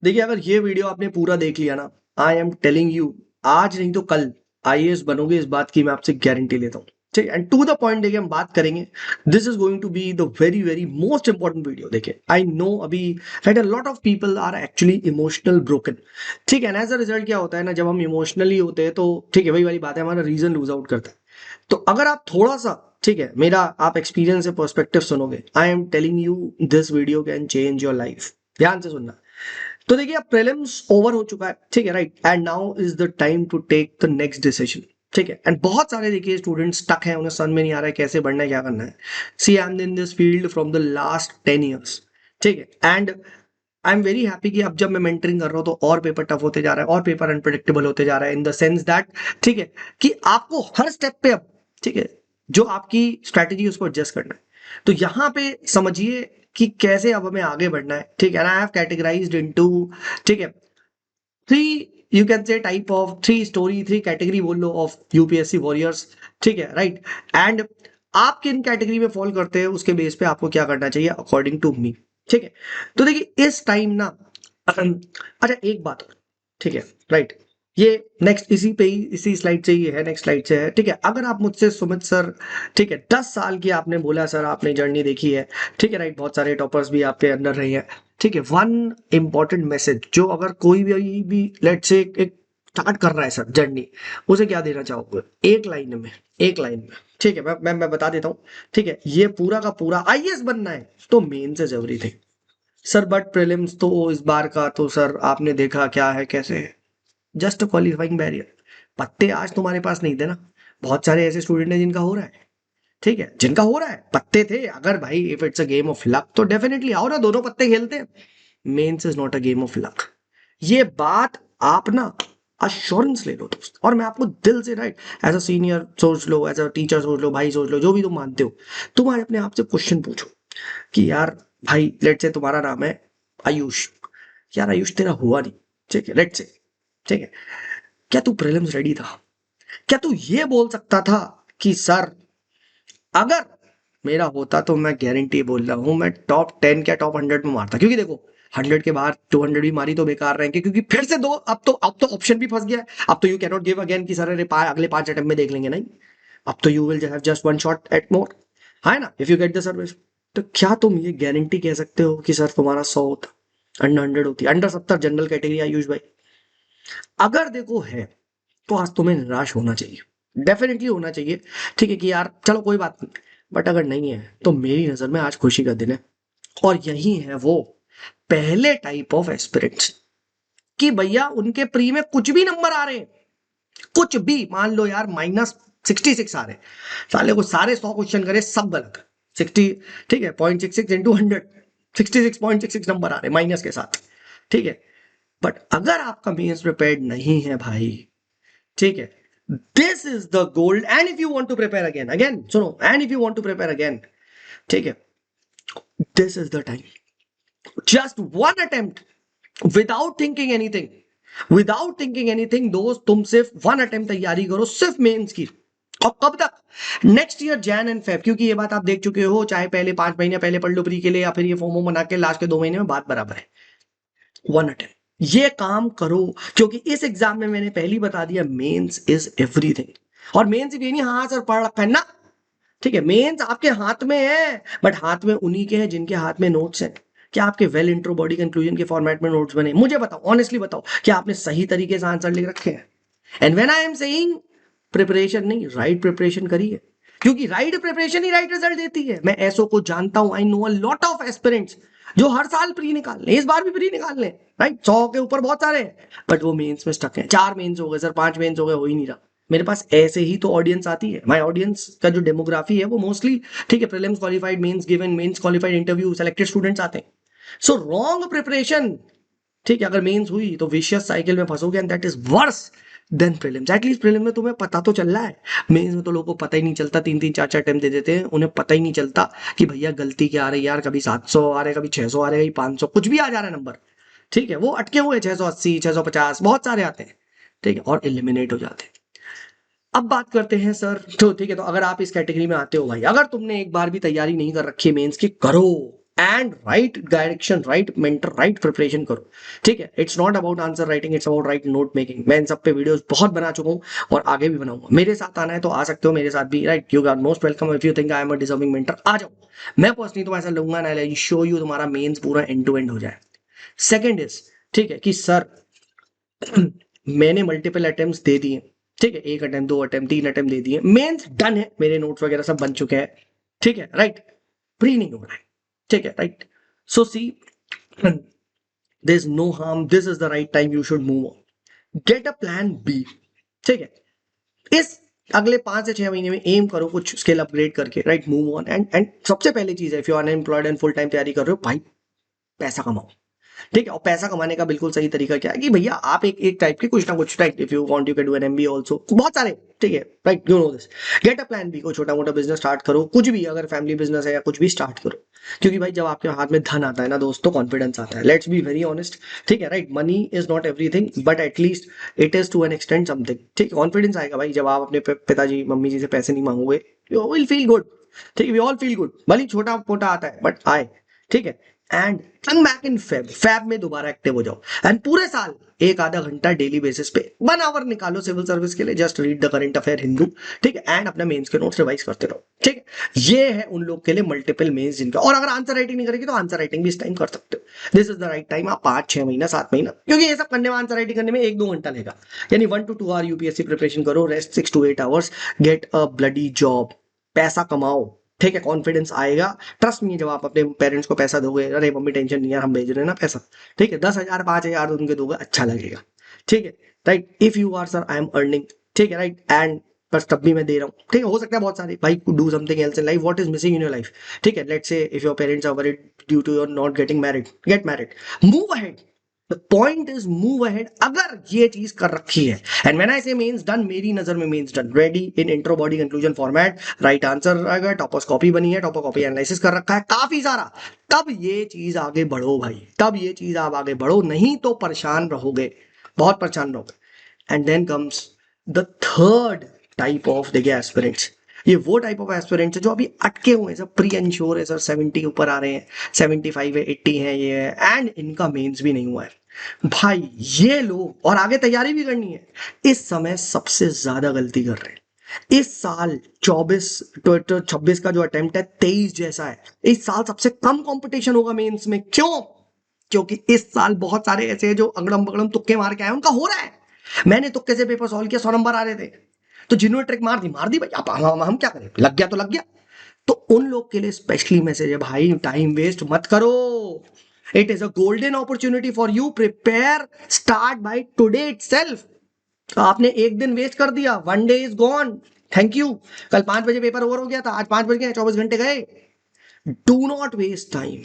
देखिए अगर ये वीडियो आपने पूरा देख लिया ना, आई एम टेलिंग यू, आज नहीं तो कल आईएएस बनोगे, इस बात की मैं आपसे गारंटी लेता हूँ। ठीक है, एंड टू द पॉइंट देखिए हम बात करेंगे। This is going to be the very very most important video. देखिए आई नो अभी right, a lot of people are actually emotional broken. ठीक है, एंड एज अ रिजल्ट क्या होता है ना, जब हम इमोशनली होते हैं तो ठीक है वही वाली बात है, हमारा रीजन लूज आउट करता है। तो अगर आप थोड़ा सा ठीक है मेरा आप एक्सपीरियंस से पर्सपेक्टिव सुनोगे, I am telling you this video can change your life. ध्यान से सुनना। तो देखिए अब प्रीलिम्स ओवर हो चुका है, ठीक है right, and now is the time to take the next decision. ठीक है, एंड बहुत सारे देखिए स्टूडेंट्स स्टक हैं, उन्हें समझ में नहीं आ रहा है कैसे बढ़ना है, क्या करना है। See I am in this field from the last 10 years। ठीक है, and I am very happy कि अब जब मैं मेंटरिंग कर रहा हूँ तो और पेपर टफ होते जा रहा है और पेपर अनप्रेडिक्टेबल होते जा रहा है, इन द सेंस दैट ठीक है कि आपको हर स्टेप पे अब ठीक है जो आपकी स्ट्रैटेजी है उसको एडजस्ट करना है। तो यहाँ पे समझिए कि कैसे अब हमें आगे बढ़ना है। ठीक है, and I have categorised into ठीक है 3, you can say type of 3 story, 3 category बोल लो ऑफ यूपीएससी वॉरियर्स। ठीक है राइट, एंड आप किन कैटेगरी में फॉल करते हैं उसके बेस पे आपको क्या करना चाहिए अकॉर्डिंग टू मी। ठीक है, तो देखिए इस टाइम ना अच्छा एक बात और, ठीक है राइट, ये नेक्स्ट इसी पे ही इसी स्लाइड से ही है, नेक्स्ट स्लाइड से है। ठीक है, अगर आप मुझसे सुमित सर ठीक है 10 साल की आपने बोला सर आपने जर्नी देखी है, ठीक है राइट, बहुत सारे टॉपर्स भी आपके अंदर रहे हैं। ठीक है, वन इंपॉर्टेंट मैसेज जो अगर कोई भी लेट से एक स्टार्ट कर रहा है सर जर्नी, उसे क्या देना चाहोगे एक लाइन में, एक लाइन में। ठीक है, मैं बता देता हूँ। ठीक है, ये पूरा का पूरा आईएएस बनना है तो मेन से जरूरी थे सर, बट प्रीलिम्स तो इस बार का तो सर आपने देखा क्या है कैसे है, जस्ट क्वालिफाइंग बैरियर। पत्ते आज तुम्हारे पास नहीं थे ना, बहुत सारे ऐसे स्टूडेंट हैं जिनका हो रहा है। ठीक है, जिनका हो रहा है पत्ते थे, अगर भाई if it's a game of luck तो डेफिनेटली आओ ना, दोनों पत्ते खेलते हैं। Mains is not a game of luck, ये बात आप ना अश्योरेंस ले लो दोस्त, और मैं आपको दिल से राइट एज अ सीनियर सोच लो, एज अ टीचर सोच लो, भाई सोच लो, जो भी तुम मानते हो, तुम्हारे अपने आप से क्वेश्चन पूछो कि यार भाई लेट से तुम्हारा नाम है आयुष, यार आयुष तेरा हुआ नहीं, ठीक है लेट से, ठीक है, क्या तू प्रीलिम्स रेडी था? क्या तू ये बोल सकता था कि सर अगर मेरा होता तो मैं गारंटी बोल रहा हूं मैं टॉप 10 क्या टॉप 100 में मारता, क्योंकि देखो 100 के बाहर 200 भी मारी तो बेकार रहेंगे, क्योंकि फिर से दो, अब तो ऑप्शन भी फंस गया है। अब तो यू कैनॉट गिव अगेन कि सर अरे अगले 5 अटेम्प्ट में देख लेंगे, नहीं, अब तो you will have just one shot at more, है ना, if you get the service. तो क्या तुम ये गारंटी कह सकते हो कि सर तुम्हारा 100 होता, अंडर 100 होती, अंडर 70 जनरल कैटेगरी आयुष भाई? अगर देखो है तो आज तुम्हें निराश होना चाहिए, डेफिनेटली होना चाहिए। ठीक है कि यार चलो कोई बात नहीं, बट अगर नहीं है तो मेरी नजर में आज खुशी का दिन है। और यही है वो पहले टाइप ऑफ एस्पिरेंट्स कि भैया उनके प्री में कुछ भी नंबर आ रहे हैं, कुछ भी, मान लो यार -66 आ रहे हैं, साले को सारे 100 क्वेश्चन करे सब गलत, 60 ठीक है 0.66 इंटू 100, 66.66 नंबर आ रहे माइनस के साथ। ठीक है, बट अगर आपका मेंस प्रिपेयर्ड नहीं है भाई, ठीक है, this is the gold, and if you want to prepare again, again सुनो, and if you want to prepare again, ठीक है, this is the time, just one attempt without thinking anything, without thinking anything दोस्त, तुम सिर्फ one attempt तैयारी करो सिर्फ mains की। और कब तक? Next year Jain and Feb, क्योंकि ये बात आप देख चुके हो, चाहे पहले 5 महीने पहले पढ़ लो प्री के लिए, या फिर ये फॉर्मो बना के लास्ट के 2 महीने में, बात बराबर है। वन अटेम्प्ट ये काम करो, क्योंकि इस एग्जाम में मैंने पहली बता दिया मेंस इज एवरीथिंग। और मेंस ये नहीं हाँ सर पढ़ रखा है ना, ठीक है, मेंस आपके हाथ में है, बट हाथ में उन्हीं के हैं जिनके हाथ में नोट्स हैं। क्या आपके वेल इंट्रो बॉडी कंक्लूजन के फॉर्मेट में नोट्स बने? मुझे बताओ, ऑनेस्टली बताओ, क्या आपने सही तरीके से आंसर लिख रखे हैं? And when I am saying preparation नहीं, राइट प्रिपरेशन करिए, क्योंकि राइट प्रिपरेशन ही राइट रिजल्ट देती है। मैं ऐसो को जानता हूं, I know a lot of aspirants जो हर साल प्री निकाल ले, इस बार भी प्री निकाल ले, राइट, 100 के ऊपर बहुत सारे हैं, बट वो मेंस में स्टक है। 4 मेंस हो गए सर, 5 मेंस हो गए, हो ही नहीं रहा। मेरे पास ऐसे ही तो ऑडियंस आती है, माय ऑडियंस का जो डेमोग्राफी है वो मोस्टली ठीक है prelims qualified, mains given, mains qualified, interview selected students आते हैं। सो रॉन्ग प्रिपरेशन, ठीक है, अगर मेंस हुई तो विशियस साइकिल में फंसोगे, and that is worse than prelims. At least prelim में तुम्हें पता तो चल रहा है, मेंस में तो लोगों को पता ही नहीं चलता, 3-3 4-4 अटेम्प्ट दे देते हैं, उन्हें पता ही नहीं चलता कि भैया गलती क्या आ रही है यार, कभी 700 आ रहे, कभी 600 आ रहे, कभी 500, कुछ भी आ जा रहा है नंबर। ठीक है, वो अटके हुए 680 650 बहुत सारे आते हैं, ठीक है, और एलिमिनेट हो जाते हैं। अब बात करते हैं सर, तो ठीक है, तो अगर आप इस कैटेगरी में आते हो भाई, अगर तुमने एक बार भी तैयारी नहीं कर रखी है मेंस की, करो, and right direction, right mentor, right preparation करो, ठीक है। It's not about answer writing, it's about right note making. मैं इन सब पे वीडियोस बहुत बना चुका हूँ और आगे भी बनाऊंगा। मेरे साथ आना है तो आ सकते हो मेरे साथ भी, right. You are most welcome if you think I am a deserving mentor, आ जाओ। मैं पर्सनली तो ऐसा लूंगा ना, आई शो यू तुम्हारा मेंस पूरा एंड टू एंड हो जाए। सेकंड इज, ठीक है, कि सर मैंने मल्टीपल अटेम्प्ट्स दे दिए, ठीक है, एक अटेम्प्ट, दो अटेम्प्ट, तीन अटेम्प्ट दे दिए, मेंस डन है, मेरे नोट्स वगैरह सब बन चुके हैं, ठीक है, राइट। प्री नहीं हो रहा है, ठीक है, right. So see, there is no harm, this is the right time, you should move on, get a plan B, ठीक है। इस अगले 5 से 6 महीने में एम करो कुछ स्किल अपग्रेड करके, राइट, मूव ऑन। एंड सबसे पहली चीज है, if you are unemployed and full time तैयारी कर रहे हो भाई, पैसा कमाओ, ठीक है। और पैसा कमाने का बिल्कुल सही तरीका क्या है कि भैया आप एक टाइप की कुछ ना कुछ, right, if you want you can do an MBA also, बहुत सारे, ठीक है, right, you know this. Get a plan B, को छोटा मोटा बिजनेस स्टार्ट करो, कुछ भी, अगर फैमिली बिजनेस है या कुछ भी स्टार्ट करो, क्योंकि भाई जब आपके हाथ में धन आता है ना दोस्तों, कॉन्फिडेंस आता है, लेट्स बी वेरी ऑनेस्ट, ठीक है, right. Money is not everything but at least it is to an extent something, ठीक है। कॉन्फिडेंस आएगा भाई जब आप अपने पिताजी मम्मी जी से पैसे नहीं मांगोगे, यू विल फील गुड, ठीक है, वी ऑल फील गुड, भले छोटा मोटा आता है बट आए, ठीक है। एंड कम बैक इन फैब में दोबारा एक्टिव हो जाओ, एंड पूरे साल एक आधा घंटा डेली बेसिस पे 1 आवर निकालो सिविल सर्विस के लिए, just read the current affair Hindu, ठीक है, एंड अपना मेंस के नोट्स रिवाइज करते रहो, ठीक है। ये है उन लोग के लिए मल्टीपल मेंस जिनका, और अगर आंसर राइटिंग नहीं करेगी तो आंसर राइटिंग भी इस टाइम कर सकते हो, this is the right time. आप 5 6 महीना 7 महीना, क्योंकि ये सब करने में, आंसर राइटिंग करने में 1 2 घंटा लेगा, यानी 1 to 2 आवर यूपीएससी प्रिपरेशन करो, rest 6 to 8 hours, get a bloody job, पैसा कमाओ, ठीक है, कॉन्फिडेंस आएगा। ट्रस्ट नहीं है, जब आप अपने पेरेंट्स को पैसा दोगे, अरे मम्मी टेंशन नहीं यार, हम भेज रहे हैं ना पैसा, ठीक है, 10,000 5,000 उनके दोगे, अच्छा लगेगा, ठीक है, right. If you are sir I am earning, ठीक है, राइट, एंड बस तब भी मैं दे रहा हूँ, ठीक है, हो सकता है बहुत सारे भाई do something else in life, what is missing in your life, ठीक है। Let's say if your parents are worried due to your not getting married, get married, move ahead, the point is move ahead, अगर ये चीज कर रखी है। And when I से means done, मेरी नजर में means done, ready in intro body conclusion format, right answer आएगा, टॉपर्स कॉपी बनी है, टॉपर कॉपी एनालिसिस कर रखा है काफी सारा, तब ये चीज आगे बढ़ो भाई, तब ये चीज आप आगे बढ़ो, नहीं तो परेशान रहोगे, बहुत परेशान रहोगे। And then comes the third type of देखिए एस्पिरेंट्स, ये वो टाइप ऑफ एस्पिरेंट्स है जो अभी अटके हुए हैं, सब प्री इंश्योर है सर, 70 ऊपर आ रहे हैं, 75 है, 80 है, ये है, एंड इनका मेंस भी नहीं हुआ है भाई, ये लोग, और आगे तैयारी भी करनी है, इस समय सबसे ज्यादा गलती कर रहे हैं। इस साल 26 का जो अटेम्प्ट है 23 जैसा है, इस साल सबसे कम कंपटीशन होगा मेंस में, क्यों? क्योंकि इस साल बहुत सारे ऐसे हैं जो अगड़म बगड़म तुक्के मार के आए, उनका हो रहा है। मैंने तुक्के से पेपर सॉल्व किया, 100 नंबर आ रहे थे, तो जिन्होंने ट्रिक मार दी भाई, आप हम क्या करें, लग गया तो लग गया। तो उन लोग के लिए स्पेशली मैसेज है भाई, टाइम वेस्ट मत करो, it is a golden opportunity for you, prepare, start by today itself. आपने एक दिन वेस्ट कर दिया, 1 day is gone, thank you. कल 5 बजे पेपर ओवर हो गया था, आज 5 बज गए, 24 घंटे गए। Do not waste time,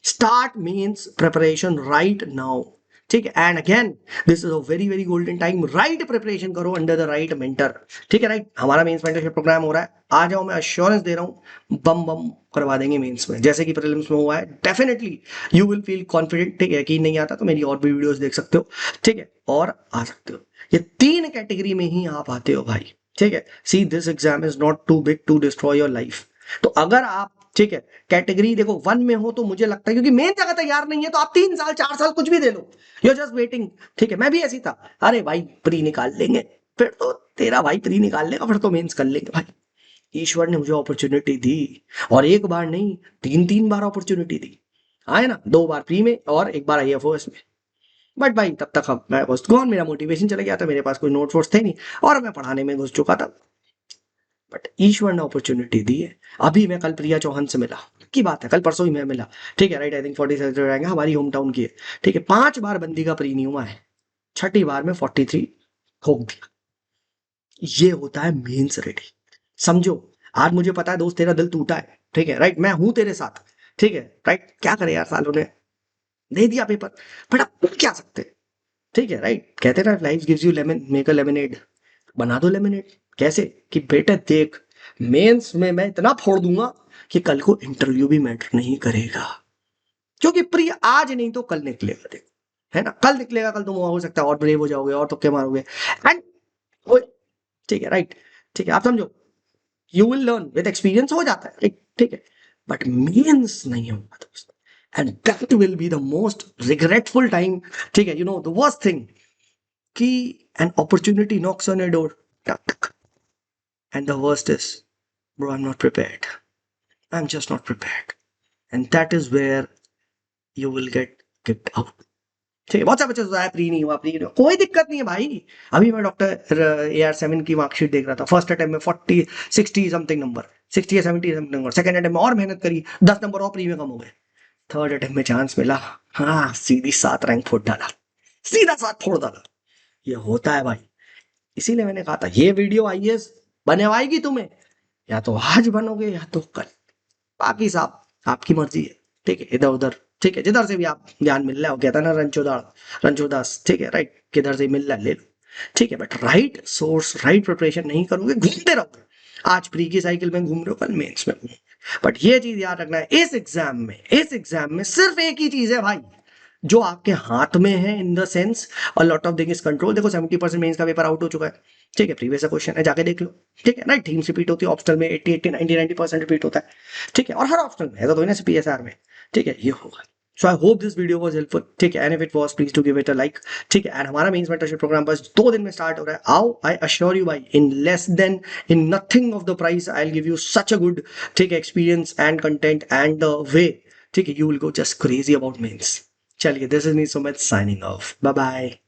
start means preparation right now, ठीक है। And again this is a very very golden time, right preparation करो अंडर द राइट मेंटर, ठीक है, राइट। हमारा मेंस मेंटरशिप प्रोग्राम हो रहा है, आ जाओ, मैं अश्योरेंस दे रहा हूँ, बम बम करवा देंगे मेंस में, जैसे कि प्रीलिम्स में हुआ है, definitely you will feel confident, ठीक है। यकीन नहीं आता तो मेरी और भी वीडियोस देख सकते हो, ठीक है, और आ सकते हो, ये 3 कैटेगरी में ही आप आते हो भाई, ठीक है। See this exam is not too big to destroy your life, तो अगर आप, ठीक है, कैटेगरी देखो 1 में हो, तो मुझे लगता है क्योंकि मेन जगह तैयार नहीं है, तो आप 3 साल 4 साल कुछ भी दे लो, यू आर जस्ट वेटिंग, ठीक है। मैं भी ऐसी था, अरे भाई प्री निकाल लेंगे, फिर तो तेरा भाई प्री निकाल लेगा, फिर तो मेंस कर लेंगे भाई। ईश्वर ने मुझे अपॉर्चुनिटी दी, और एक बार नहीं, 3 3 बार अपॉर्चुनिटी दी, आए ना, 2 बार प्री में और 1 बार आईएफओएस में। बट भाई तब तक मैं वॉज गॉन, मेरा मोटिवेशन चला गया था, मेरे पास कोई नोट वोट्स थे नहीं, और मैं पढ़ाने में घुस चुका था। बट ईश्वर ने अपॉर्चुनिटी दी है। अभी मैं कल प्रिया चौहान से मिला, की बात है, कल परसों ही मैं मिला, ठीक है, राइट। आई थिंक 46 आएंगे, हमारी होम टाउन की है, ठीक है। 5 बार बंदी का प्री नहीं हुआ है, 6ठी बार में 43 ठोक दिया। ये होता है मेंस रेडी, समझो। आज मुझे पता है दोस्त, तेरा दिल टूटा है, ठीक है, राइट, मैं हूं तेरे साथ, ठीक है, राइट। क्या करे यार, सालों ने दे दिया पेपर, बट अब क्या सकते, ठीक है, राइट। कहते ना, life gives you lemon, make a lemonade, बना दो लेमनेड। कैसे कि बेटा देख, मेंस में मैं इतना फोड़ दूंगा कि कल को इंटरव्यू भी मैटर नहीं करेगा, क्योंकि प्रिय आज नहीं तो कल निकलेगा, देखो, है ना, कल निकलेगा, कल तुम हो सकता है और ब्रेव हो जाओगे और तुक्के मारोगे, एंड ठीक है, राइट, ठीक है, आप समझो, you will learn with experience, हो जाता है, ठीक है। बट मेंस नहीं होगा दोस्त, and that will be the most regretful time. ठीक है, you know the worst thing कि an opportunity knocks on your door, and the worst is, bro I am not prepared, I am just not prepared, and that is where you will get kicked out. ठीक है, बहुत सारे बच्चे सोचते हैं pre नहीं हुआ, प्री नहीं हुआ, कोई दिक्कत नहीं है भाई. अभी मैं डॉक्टर AR7 की मार्कशीट देख रहा था. फर्स्ट अटेम्प्ट में 40 60 समथिंग नंबर, 60 या 70 समथिंग नंबर. सेकंड अटेम्प्ट में और मेहनत करी, 10 नंबर और प्री में कम हो गए. थर्ड अटेम्प्ट में चांस मिला, हाँ सीधी 7 रैंक फोड़ डाला, सीधा 7 फोड़ डाला. ये होता है भाई. इसीलिए मैंने कहा था ये वीडियो IAS बनवाएगी तुम्हें, या तो आज बनोगे या तो कल. बाकी साहब आपकी मर्जी है. ठीक है, इधर उधर, ठीक है, जिधर से भी आप ज्ञान मिल रहा है, कहता ना रणछोदास, ठीक है, राइट, किधर से मिल रहा है ले लो. ठीक है, but right source, right preparation नहीं करोगे, घूमते रहोगे. आज प्री की साइकिल में घूम रहे हो, कल मेंस में घूम. बट ये चीज याद रखना है, इस एग्जाम में सिर्फ एक ही चीज है भाई जो आपके हाथ में है, in the sense a lot of things control. देखो 70% मेंस का पेपर आउट हो चुका है. ठीक है, प्रीवियस क्वेश्चन है, जाके देख लो. ठीक है, राइट, थीम्स रिपीट होती है ऑप्शनल में, 80 90% रिपीट होता है. ठीक है, और हर ऑप्शनल में ऐसा तो ना PSR में. ठीक है, ये होगा. So I hope this video was helpful. ठीक है, and if it was please to give it a like. ठीक है, एंड हमारा मेंस मेंटरशिप प्रोग्राम बस 2 दिन में स्टार्ट हो रहा है. आओ, आई अश्योर यू भाई, in less than, in nothing of the price, I will give you such a good, ठीक है, experience and content and the way. ठीक है, you will go just crazy about mains. चलिए, this is me Sumit signing off. Bye bye.